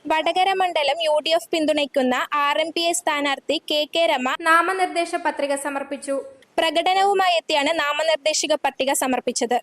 വടകര മണ്ഡലം UDF പിന്തുണയ്ക്കുന്ന RMPI സ്ഥാനാർത്ഥി KK രമ നാമനിർദ്ദേശ പത്രിക സമർപ്പിച്ചു. പ്രകടനവുമായി എത്തിയാണ് നാമനിർദ്ദേശക പട്ടിക സമർപ്പിച്ചത്.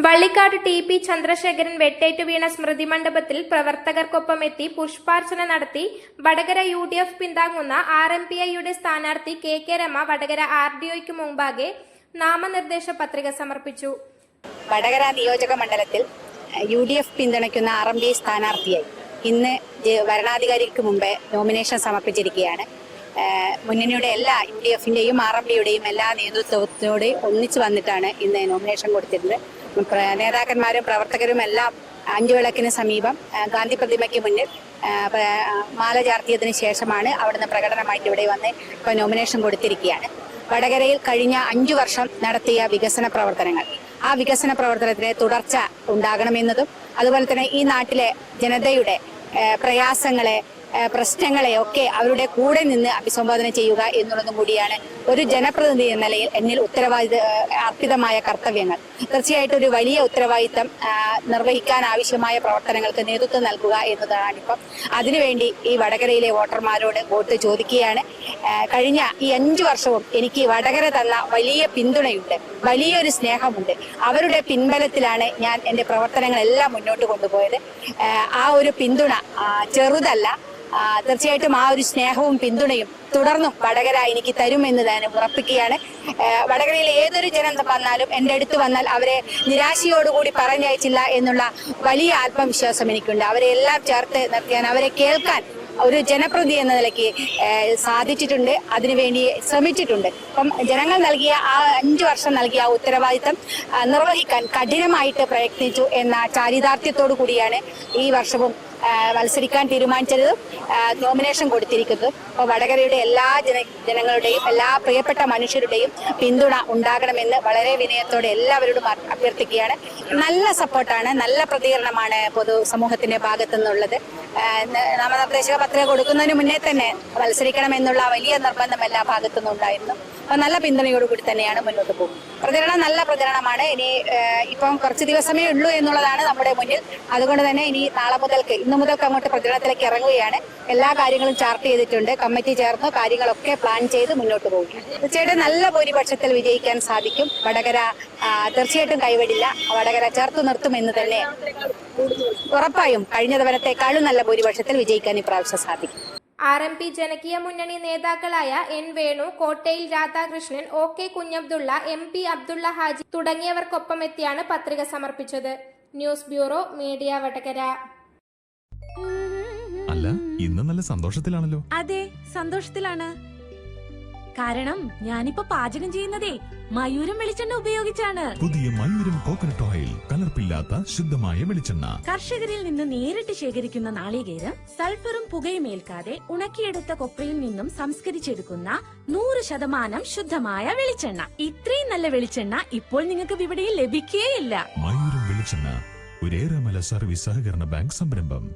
വള്ളിക്കാട് TP ചന്ദ്രശേഖരൻ വെട്ടേറ്റു വീണ സ്മൃതി മണ്ഡപത്തിൽ പ്രവർത്തകർക്കൊപ്പം എത്തി പുഷ്പാർച്ചന നടത്തി. വടകര UDF പിന്താങ്ങുന്ന RMPIയുടെ സ്ഥാനാർത്ഥി KK രമ വടകര RDOയ്ക്ക് മുമ്പാകെ നാമനിർദ്ദേശ പത്രിക സമർപ്പിച്ചു. വടകര നിയോജക മണ്ഡലത്തിൽ UDF പിന്തുണയ്ക്കുന്ന RMPI സ്ഥാനാർത്ഥിയായി ഇന്ന് വരണാധികാരിക്ക് മുമ്പേ നോമിനേഷൻ സമർപ്പിച്ചിരിക്കുകയാണ്. മുന്നണിയുടെ എല്ലാ UDFന്റെയും RMPIയുടെയും എല്ലാ നേതൃത്വത്തോടെയും ഒന്നിച്ചു വന്നിട്ടാണ് ഇന്ന് നോമിനേഷൻ കൊടുത്തിരുന്നത്. നേതാക്കന്മാരും പ്രവർത്തകരും എല്ലാം 5 വിളക്കിന് സമീപം ഗാന്ധി പ്രതിമയ്ക്ക് മുന്നിൽ മാല ചാർത്തിയതിനു ശേഷമാണ് അവിടുന്ന് പ്രകടനമായിട്ട് ഇവിടെ വന്ന് ഇപ്പോൾ നോമിനേഷൻ കൊടുത്തിരിക്കുകയാണ്. വടകരയിൽ കഴിഞ്ഞ 5 വർഷം നടത്തിയ വികസന പ്രവർത്തനങ്ങൾ, ആ വികസന പ്രവർത്തനത്തിന് തുടർച്ച ഉണ്ടാകണമെന്നതും അതുപോലെ തന്നെ ഈ നാട്ടിലെ ജനതയുടെ പ്രയാസങ്ങളെ പ്രശ്നങ്ങളെ ഒക്കെ അവരുടെ കൂടെ നിന്ന് അഭിസംബോധന ചെയ്യുക എന്നുള്ളതും കൂടിയാണ് ഒരു ജനപ്രതിനിധി എന്ന നിലയിൽ എന്നിൽ അർപ്പിതമായ കർത്തവ്യങ്ങൾ. തീർച്ചയായിട്ടും ഒരു വലിയ ഉത്തരവാദിത്തം നിർവഹിക്കാൻ ആവശ്യമായ പ്രവർത്തനങ്ങൾക്ക് നേതൃത്വം നൽകുക എന്നതാണിപ്പം. അതിനുവേണ്ടി ഈ വടകരയിലെ വോട്ടർമാരോട് വോട്ട് ചോദിക്കുകയാണ്. കഴിഞ്ഞ ഈ 5 വർഷവും എനിക്ക് വടകര തന്ന വലിയ പിന്തുണയുണ്ട്, വലിയൊരു സ്നേഹമുണ്ട്. അവരുടെ പിൻബലത്തിലാണ് ഞാൻ എൻ്റെ പ്രവർത്തനങ്ങളെല്ലാം മുന്നോട്ട് കൊണ്ടുപോയത്. ആ ഒരു പിന്തുണ ചെറുതല്ല. തീർച്ചയായിട്ടും ആ ഒരു സ്നേഹവും പിന്തുണയും തുടർന്നും വടകര എനിക്ക് തരുമെന്ന് തന്നെ ഉറപ്പിക്കുകയാണ്. വടകരയിൽ ഏതൊരു ജനം വന്നാലും എൻ്റെ അടുത്ത് വന്നാൽ അവരെ നിരാശയോടുകൂടി പറഞ്ഞയച്ചില്ല എന്നുള്ള വലിയ ആത്മവിശ്വാസം എനിക്കുണ്ട്. അവരെ എല്ലാം ചേർത്ത് നിർത്തിയാൻ, അവരെ കേൾക്കാൻ ഒരു ജനപ്രതിനിധി എന്ന നിലയ്ക്ക് സാധിച്ചിട്ടുണ്ട്. അതിനുവേണ്ടി ശ്രമിച്ചിട്ടുണ്ട്. അപ്പം ജനങ്ങൾ നൽകിയ ആ 5 വർഷം നൽകിയ ആ ഉത്തരവാദിത്തം നിർവഹിക്കാൻ കഠിനമായിട്ട് പ്രയത്നിച്ചു എന്ന ചാരിതാർത്ഥ്യത്തോടു കൂടിയാണ് ഈ വർഷവും മത്സരിക്കാൻ തീരുമാനിച്ചത്, നോമിനേഷൻ കൊടുത്തിരിക്കുന്നത്. അപ്പോൾ വടകരയുടെ എല്ലാ ജനങ്ങളുടെയും എല്ലാ പ്രിയപ്പെട്ട മനുഷ്യരുടെയും പിന്തുണ ഉണ്ടാകണമെന്ന് വളരെ വിനയത്തോടെ എല്ലാവരോടും അഭ്യർത്ഥിക്കുകയാണ്. നല്ല സപ്പോർട്ടാണ്, നല്ല പ്രതികരണമാണ് പൊതുസമൂഹത്തിന്റെ ഭാഗത്തു നിന്നുള്ളത്. നാമനിർദ്ദേശക പത്രിക കൊടുക്കുന്നതിന് മുന്നേ തന്നെ മത്സരിക്കണമെന്നുള്ള വലിയ നിർബന്ധം എല്ലാ ഭാഗത്തു നിന്നുണ്ടായിരുന്നു. അപ്പോൾ നല്ല പിന്തുണയോടുകൂടി തന്നെയാണ് മുന്നോട്ട് പോകുന്നത്. പ്രചരണം നല്ല പ്രചരണമാണ്. ഇനി ഇപ്പം കുറച്ച് ദിവസമേ ഉള്ളൂ എന്നുള്ളതാണ് നമ്മുടെ മുന്നിൽ. അതുകൊണ്ട് തന്നെ ഇനി ഇന്ന് മുതൽക്ക് അങ്ങോട്ട് പ്രചരണത്തിലേക്ക് ഇറങ്ങുകയാണ്. എല്ലാ കാര്യങ്ങളും ചാർട്ട് ചെയ്തിട്ടുണ്ട്, കമ്മിറ്റി ചേർന്നു, കാര്യങ്ങളൊക്കെ പ്ലാൻ ചെയ്ത് മുന്നോട്ട് പോവുകയാണ്. തീർച്ചയായിട്ടും നല്ല ഭൂരിപക്ഷത്തിൽ വിജയിക്കാൻ സാധിക്കും. വടകര തീർച്ചയായിട്ടും കൈവിടില്ല. വടകര ചേർത്തു നിർത്തുമെന്ന് തന്നെ ഉറപ്പായും കഴിഞ്ഞ തവണത്തെക്കാളും നല്ല ഭൂരിപക്ഷത്തിൽ വിജയിക്കാൻ ഇപ്രാവശ്യം സാധിക്കും. RMP ജനകീയ മുന്നണി നേതാക്കളായ N വേണു, കോട്ടയിൽ രാധാകൃഷ്ണൻ, OK കുഞ്ഞബ്ദുള്ള, MP അബ്ദുള്ള ഹാജി തുടങ്ങിയവർക്കൊപ്പം എത്തിയാണ് പത്രിക സമർപ്പിച്ചത്. News bureau, media, Vadakara. അല്ല, ഇന്ന് നല്ല സന്തോഷത്തിലാണല്ലോ. അതെ, സന്തോഷത്തിലാണ്. കാരണം ഞാനിപ്പോ പാചകം ചെയ്യുന്നതേ മയൂരം വെളിച്ചെണ്ണ ഉപയോഗിച്ചാണ്. പുതിയ മയൂരം കോക്കനട്ട് ഓയിൽ, കലർപ്പില്ലാത്ത ശുദ്ധമായ വെളിച്ചെണ്ണ. കർഷകരിൽ നിന്ന് നേരിട്ട് ശേഖരിക്കുന്ന നാളികേരം സൾഫറും പുകയും ഏൽക്കാതെ ഉണക്കിയെടുത്ത കൊപ്രയിൽ നിന്നും സംസ്കരിച്ചെടുക്കുന്ന 100% ശുദ്ധമായ വെളിച്ചെണ്ണ. ഇത്രയും നല്ല വെളിച്ചെണ്ണ ഇപ്പോൾ നിങ്ങൾക്ക് വിപണിയിൽ ലഭിക്കുകയില്ല. മയൂരം വെളിച്ചെണ്ണ, ഒരേറെമല സർവീസ് സഹകരണ ബാങ്ക് സംരംഭം.